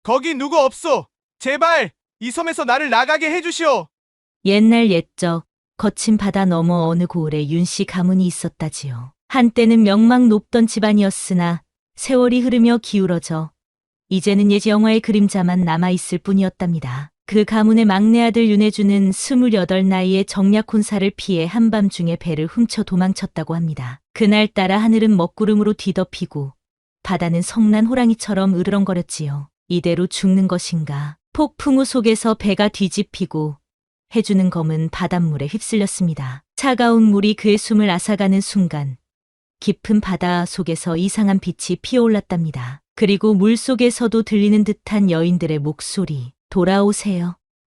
거기 누구 없소? 제발 이 섬에서 나를 나가게 해주시오. 옛날 옛적 거친 바다 너머 어느 고을에 윤씨 가문이 있었다지요. 한때는 명망 높던 집안이었으나 세월이 흐르며 기울어져 이제는 옛 영화의 그림자만 남아있을 뿐이었답니다. 그 가문의 막내 아들 윤혜주는 28 나이에 정약 혼사를 피해 한밤중에 배를 훔쳐 도망쳤다고 합니다. 그날따라 하늘은 먹구름으로 뒤덮이고 바다는 성난 호랑이처럼 으르렁거렸지요. 이대로 죽는 것인가. 폭풍우 속에서 배가 뒤집히고 해주는 검은 바닷물에 휩쓸렸습니다. 차가운 물이 그의 숨을 앗아가는 순간 깊은 바다 속에서 이상한 빛이 피어올랐답니다. 그리고 물 속에서도 들리는 듯한 여인들의 목소리. 돌아오세요.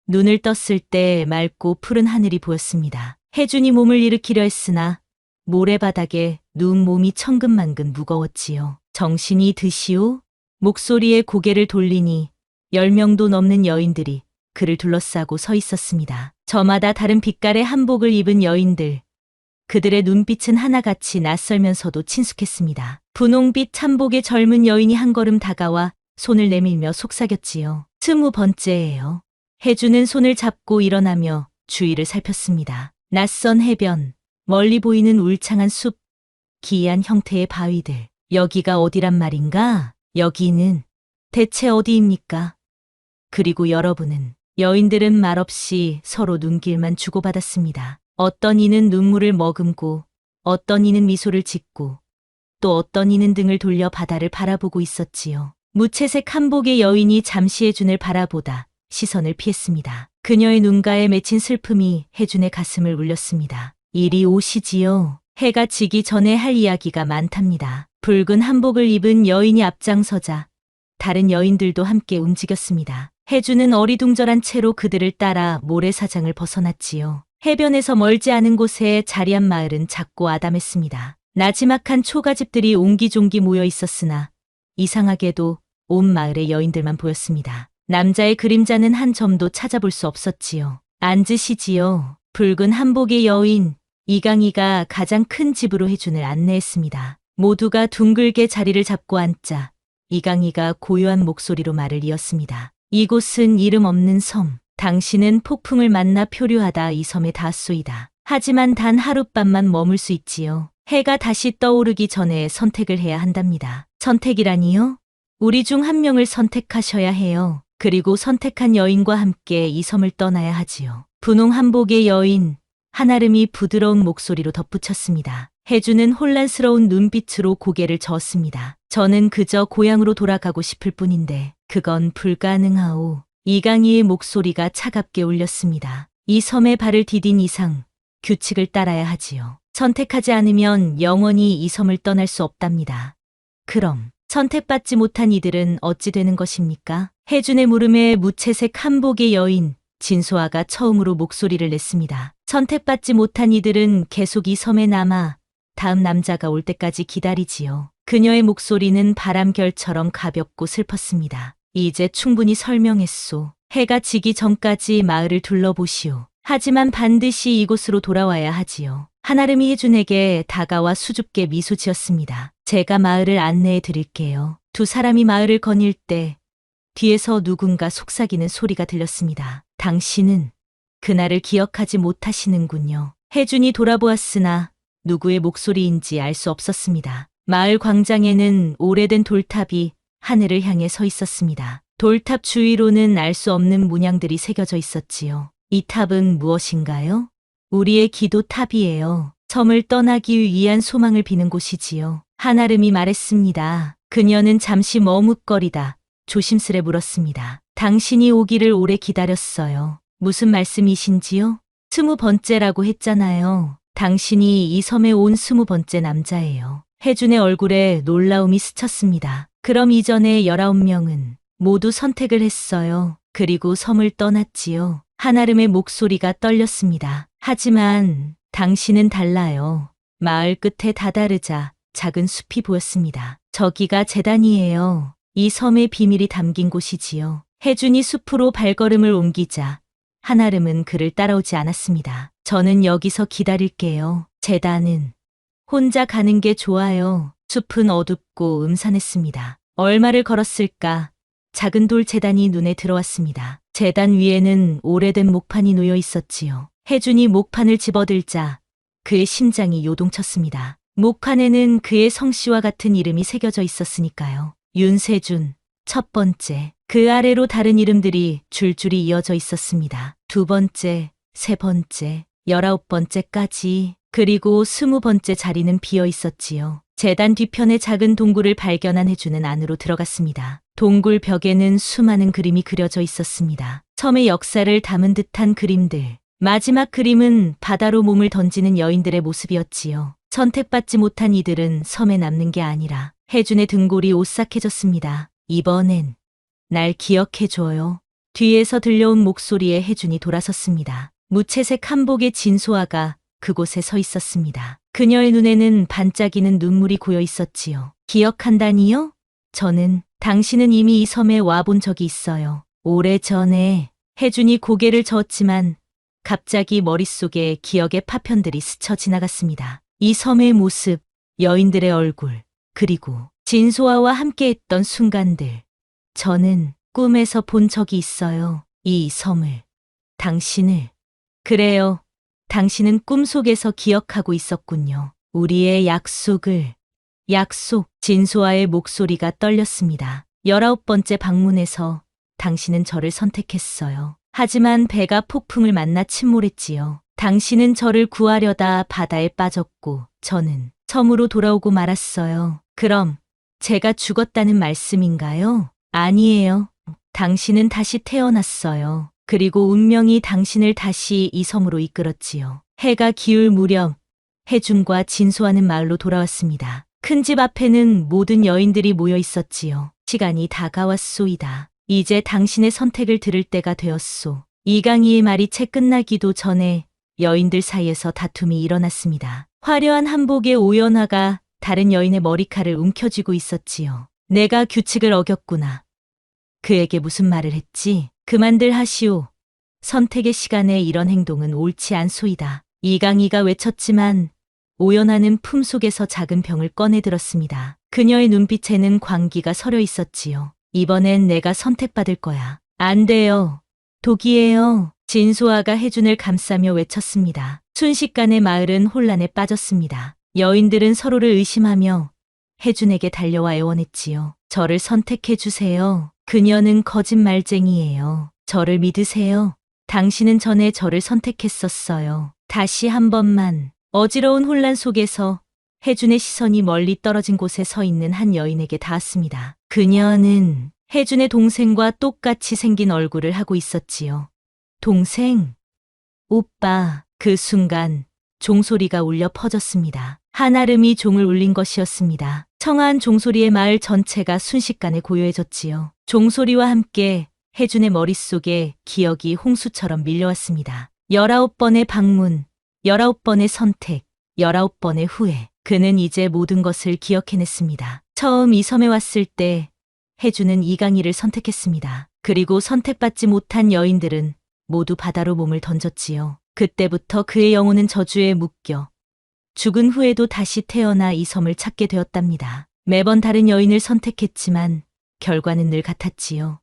눈을 떴을 때 맑고 푸른 하늘이 보였습니다. 해준이 몸을 일으키려 했으나 모래바닥에 누운 몸이 천근만근 무거웠지요. 정신이 드시오? 목소리에 고개를 돌리니 10명도 넘는 여인들이 그를 둘러싸고 서 있었습니다. 저마다 다른 빛깔의 한복을 입은 여인들. 그들의 눈빛은 하나같이 낯설면서도 친숙했습니다. 분홍빛 한복의 젊은 여인이 한 걸음 다가와 손을 내밀며 속삭였지요. 20번째예요. 해주는 손을 잡고 일어나며 주위를 살폈습니다. 낯선 해변, 멀리 보이는 울창한 숲, 기이한 형태의 바위들. 여기가 어디란 말인가? 여기는 대체 어디입니까? 그리고 여러분은? 여인들은 말없이 서로 눈길만 주고받았습니다. 어떤 이는 눈물을 머금고, 어떤 이는 미소를 짓고, 또 어떤 이는 등을 돌려 바다를 바라보고 있었지요. 무채색 한복의 여인이 잠시 해준을 바라보다 시선을 피했습니다. 그녀의 눈가에 맺힌 슬픔이 해준의 가슴을 울렸습니다. 이리 오시지요. 해가 지기 전에 할 이야기가 많답니다. 붉은 한복을 입은 여인이 앞장서자 다른 여인들도 함께 움직였습니다. 해주는 어리둥절한 채로 그들을 따라 모래사장을 벗어났지요. 해변에서 멀지 않은 곳에 자리한 마을은 작고 아담했습니다. 나지막한 초가집들이 옹기종기 모여 있었으나 이상하게도 온 마을의 여인들만 보였습니다. 남자의 그림자는 한 점도 찾아볼 수 없었지요. 앉으시지요. 붉은 한복의 여인 이강희가 가장 큰 집으로 해준을 안내했습니다. 모두가 둥글게 자리를 잡고 앉자 이강희가 고요한 목소리로 말을 이었습니다. 이곳은 이름 없는 섬. 당신은 폭풍을 만나 표류하다 이 섬에 닿았소이다. 하지만 단 하룻밤만 머물 수 있지요. 해가 다시 떠오르기 전에 선택을 해야 한답니다. 선택이라니요? 우리 중 한 명을 선택하셔야 해요. 그리고 선택한 여인과 함께 이 섬을 떠나야 하지요. 분홍 한복의 여인, 한아름이 부드러운 목소리로 덧붙였습니다. 해주는 혼란스러운 눈빛으로 고개를 저었습니다. 저는 그저 고향으로 돌아가고 싶을 뿐인데 그건 불가능하오. 이강희의 목소리가 차갑게 울렸습니다. 이 섬에 발을 디딘 이상 규칙을 따라야 하지요. 선택하지 않으면 영원히 이 섬을 떠날 수 없답니다. 그럼 선택받지 못한 이들은 어찌 되는 것입니까? 해준의 물음에 무채색 한복의 여인 진소아가 처음으로 목소리를 냈습니다. 선택받지 못한 이들은 계속 이 섬에 남아 다음 남자가 올 때까지 기다리지요. 그녀의 목소리는 바람결처럼 가볍고 슬펐습니다. 이제 충분히 설명했소. 해가 지기 전까지 마을을 둘러보시오. 하지만 반드시 이곳으로 돌아와야 하지요. 한아름이 해준에게 다가와 수줍게 미소 지었습니다. 제가 마을을 안내해 드릴게요. 두 사람이 마을을 거닐 때 뒤에서 누군가 속삭이는 소리가 들렸습니다. 당신은 그날을 기억하지 못하시는군요. 해준이 돌아보았으나 누구의 목소리인지 알 수 없었습니다. 마을 광장에는 오래된 돌탑이 하늘을 향해 서 있었습니다. 돌탑 주위로는 알 수 없는 문양들이 새겨져 있었지요. 이 탑은 무엇인가요? 우리의 기도 탑이에요. 섬을 떠나기 위한 소망을 비는 곳이지요. 한아름이 말했습니다. 그녀는 잠시 머뭇거리다 조심스레 물었습니다. 당신이 오기를 오래 기다렸어요. 무슨 말씀이신지요? 20번째라고 했잖아요. 당신이 이 섬에 온 20번째 남자예요. 해준의 얼굴에 놀라움이 스쳤습니다. 그럼 이전에 19명은 모두 선택을 했어요. 그리고 섬을 떠났지요. 한아름의 목소리가 떨렸습니다. 하지만 당신은 달라요. 마을 끝에 다다르자 작은 숲이 보였습니다. 저기가 제단이에요. 이 섬의 비밀이 담긴 곳이지요. 해준이 숲으로 발걸음을 옮기자 한아름은 그를 따라오지 않았습니다. 저는 여기서 기다릴게요. 제단은 혼자 가는 게 좋아요. 숲은 어둡고 음산했습니다. 얼마를 걸었을까? 작은 돌 제단이 눈에 들어왔습니다. 제단 위에는 오래된 목판이 놓여 있었지요. 혜준이 목판을 집어들자 그의 심장이 요동쳤습니다. 목판에는 그의 성씨와 같은 이름이 새겨져 있었으니까요. 윤세준, 첫 번째. 그 아래로 다른 이름들이 줄줄이 이어져 있었습니다. 두 번째, 세 번째, 19번째까지, 그리고 20번째 자리는 비어 있었지요. 제단 뒤편에 작은 동굴을 발견한 혜주는 안으로 들어갔습니다. 동굴 벽에는 수많은 그림이 그려져 있었습니다. 섬의 역사를 담은 듯한 그림들. 마지막 그림은 바다로 몸을 던지는 여인들의 모습이었지요. 선택받지 못한 이들은 섬에 남는 게 아니라 혜준의 등골이 오싹해졌습니다. 이번엔 날 기억해줘요. 뒤에서 들려온 목소리에 혜준이 돌아섰습니다. 무채색 한복의 진소아가 그곳에 서 있었습니다. 그녀의 눈에는 반짝이는 눈물이 고여 있었지요. 기억한다니요? 당신은 이미 이 섬에 와본 적이 있어요. 오래전에. 혜준이 고개를 저었지만 갑자기 머릿속에 기억의 파편들이 스쳐 지나갔습니다. 이 섬의 모습, 여인들의 얼굴, 그리고 진소아와 함께했던 순간들. 저는 꿈에서 본 적이 있어요. 이 섬을, 당신을. 그래요. 당신은 꿈속에서 기억하고 있었군요. 우리의 약속을. 약속. 진소아의 목소리가 떨렸습니다. 19번째 방문에서 당신은 저를 선택했어요. 하지만 배가 폭풍을 만나 침몰했지요. 당신은 저를 구하려다 바다에 빠졌고 저는 섬으로 돌아오고 말았어요. 그럼 제가 죽었다는 말씀인가요? 아니에요. 당신은 다시 태어났어요. 그리고 운명이 당신을 다시 이 섬으로 이끌었지요. 해가 기울 무렵 혜준과 진소아는 마을로 돌아왔습니다. 큰 집 앞에는 모든 여인들이 모여 있었지요. 시간이 다가왔소이다. 이제 당신의 선택을 들을 때가 되었소. 이강희의 말이 채 끝나기도 전에 여인들 사이에서 다툼이 일어났습니다. 화려한 한복의 오연화가 다른 여인의 머리칼을 움켜쥐고 있었지요. 내가 규칙을 어겼구나. 그에게 무슨 말을 했지? 그만들 하시오. 선택의 시간에 이런 행동은 옳지 않소이다. 이강희가 외쳤지만 오연화는 품속에서 작은 병을 꺼내 들었습니다. 그녀의 눈빛에는 광기가 서려 있었지요. 이번엔 내가 선택받을 거야. 안 돼요. 독이에요. 진소아가 혜준을 감싸며 외쳤습니다. 순식간에 마을은 혼란에 빠졌습니다. 여인들은 서로를 의심하며 혜준에게 달려와 애원했지요. 저를 선택해 주세요. 그녀는 거짓말쟁이에요. 저를 믿으세요. 당신은 전에 저를 선택했었어요. 다시 한 번만. 어지러운 혼란 속에서 혜준의 시선이 멀리 떨어진 곳에 서 있는 한 여인에게 닿았습니다. 그녀는 혜준의 동생과 똑같이 생긴 얼굴을 하고 있었지요. 동생? 오빠. 그 순간 종소리가 울려 퍼졌습니다. 한아름이 종을 울린 것이었습니다. 청아한 종소리에 마을 전체가 순식간에 고요해졌지요. 종소리와 함께 혜준의 머릿속에 기억이 홍수처럼 밀려왔습니다. 19번의 방문, 19번의 선택, 19번의 후회. 그는 이제 모든 것을 기억해냈습니다. 처음 이 섬에 왔을 때 혜준은 이강희를 선택했습니다. 그리고 선택받지 못한 여인들은 모두 바다로 몸을 던졌지요. 그때부터 그의 영혼은 저주에 묶여 죽은 후에도 다시 태어나 이 섬을 찾게 되었답니다. 매번 다른 여인을 선택했지만 결과는 늘 같았지요.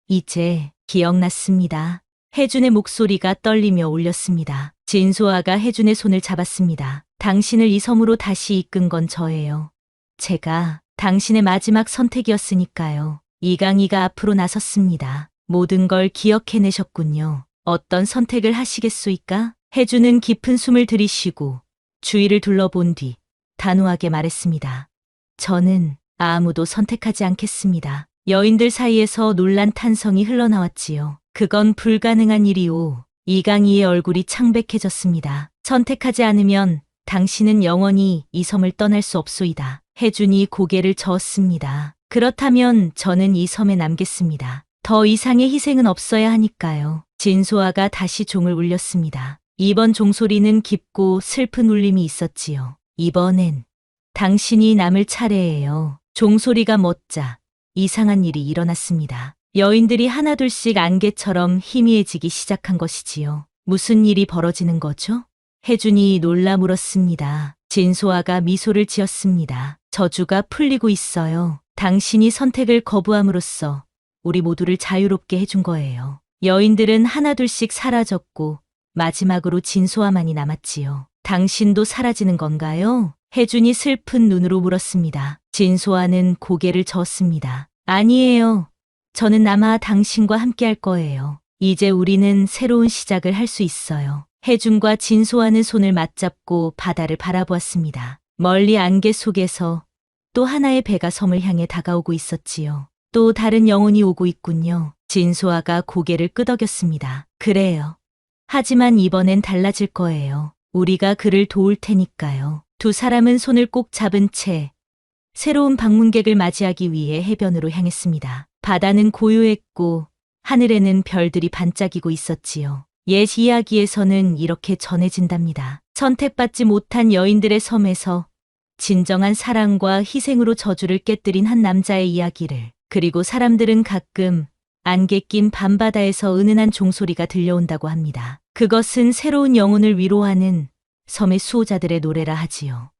이제 기억났습니다. 혜준의 목소리가 떨리며 울렸습니다. 진소아가 혜준의 손을 잡았습니다. 당신을 이 섬으로 다시 이끈 건 저예요. 제가 당신의 마지막 선택이었으니까요. 이강희가 앞으로 나섰습니다. 모든 걸 기억해내셨군요. 어떤 선택을 하시겠소이까? 혜준은 깊은 숨을 들이쉬고 주위를 둘러본 뒤 단호하게 말했습니다. 저는 아무도 선택하지 않겠습니다. 여인들 사이에서 놀란 탄성이 흘러나왔지요. 그건 불가능한 일이오. 이강희의 얼굴이 창백해졌습니다. 선택하지 않으면 당신은 영원히 이 섬을 떠날 수 없소이다. 혜준이 고개를 저었습니다. 그렇다면 저는 이 섬에 남겠습니다. 더 이상의 희생은 없어야 하니까요. 진소아가 다시 종을 울렸습니다. 이번 종소리는 깊고 슬픈 울림이 있었지요. 이번엔 당신이 남을 차례예요. 종소리가 멎자 이상한 일이 일어났습니다. 여인들이 하나둘씩 안개처럼 희미해지기 시작한 것이지요. 무슨 일이 벌어지는 거죠? 혜준이 놀라 물었습니다. 진소아가 미소를 지었습니다. 저주가 풀리고 있어요. 당신이 선택을 거부함으로써 우리 모두를 자유롭게 해준 거예요. 여인들은 하나둘씩 사라졌고 마지막으로 진소아만이 남았지요. 당신도 사라지는 건가요? 혜준이 슬픈 눈으로 물었습니다. 진소아는 고개를 저었습니다. 아니에요. 저는 아마 당신과 함께 할 거예요. 이제 우리는 새로운 시작을 할 수 있어요. 혜준과 진소아는 손을 맞잡고 바다를 바라보았습니다. 멀리 안개 속에서 또 하나의 배가 섬을 향해 다가오고 있었지요. 또 다른 영혼이 오고 있군요. 진소아가 고개를 끄덕였습니다. 그래요. 하지만 이번엔 달라질 거예요. 우리가 그를 도울 테니까요. 두 사람은 손을 꼭 잡은 채 새로운 방문객을 맞이하기 위해 해변으로 향했습니다. 바다는 고요했고 하늘에는 별들이 반짝이고 있었지요. 옛 이야기에서는 이렇게 전해진답니다. 선택받지 못한 여인들의 섬에서 진정한 사랑과 희생으로 저주를 깨뜨린 한 남자의 이야기를. 그리고 사람들은 가끔 안개 낀 밤바다에서 은은한 종소리가 들려온다고 합니다. 그것은 새로운 영혼을 위로하는 섬의 수호자들의 노래라 하지요.